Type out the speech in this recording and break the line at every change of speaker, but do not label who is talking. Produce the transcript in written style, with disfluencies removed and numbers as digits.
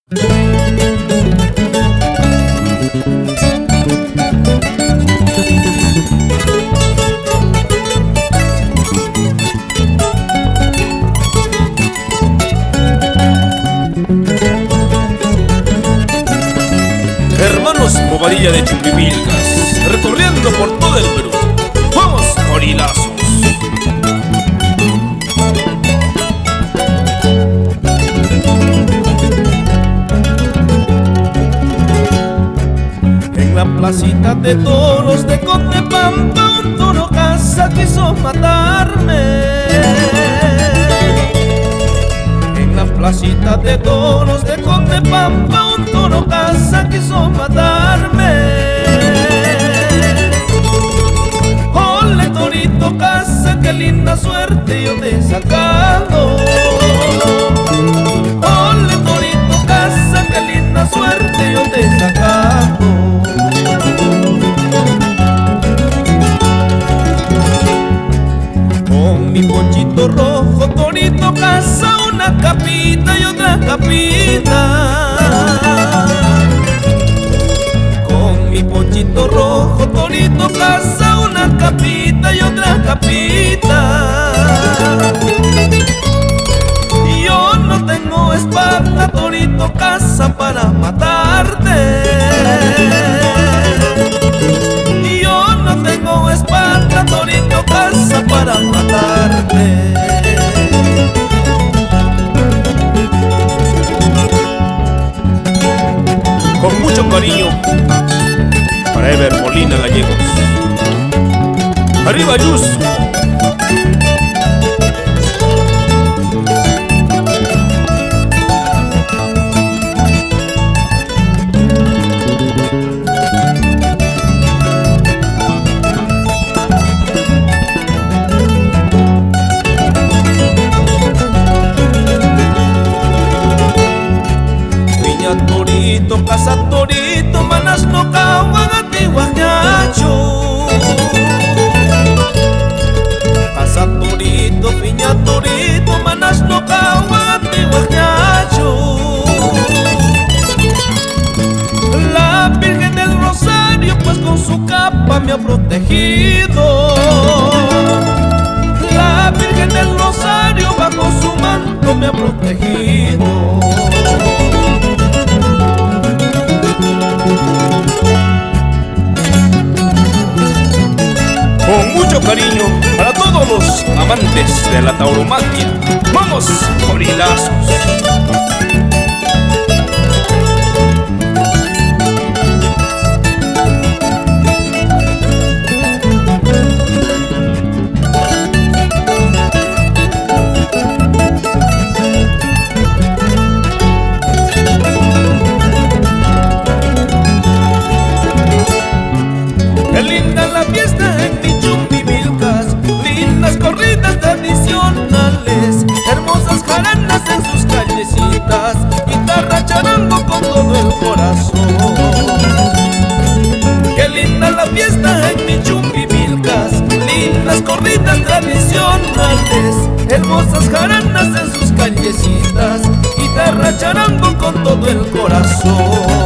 Hermanos Bobadilla de Chumbimilcas, recorriendo por todo el Perú. ¡Vamos, gorilazos!
En la placita de toros de Cotepampa, un toro caza quiso matarme. En la placita de toros de Cotepampa, un toro caza quiso matarme. Ole torito caza, qué linda suerte yo te he sacado. Ole torito caza, qué linda suerte yo te he sacado. Con mi ponchito rojo torito caza una capita y otra capita. Con mi ponchito rojo torito caza una capita y otra capita. Yo no tengo espada, torito caza, para matarte. Yo no tengo espada, torito caza, para matarte.
Con mucho cariño para Ever Molina Gallegos. ¡Arriba, Yusco!
Torito, casa torito, manas no cahuagati guajacho. Casa torito, piña torito, manas no cahuagati guajacho. La Virgen del Rosario pues con su capa me ha protegido. La Virgen del Rosario bajo su manto me ha protegido.
Con mucho cariño para todos los amantes de la tauromaquia. ¡Vamos, gorilazos!
Qué linda la fiesta en mi Chumbimilcas, lindas corridas tradicionales, hermosas jaranas en sus callecitas, guitarra charango con todo el corazón. Qué linda la fiesta en mi Chumbimilcas, lindas corridas tradicionales, hermosas jaranas en sus callecitas, guitarra charango con todo el corazón.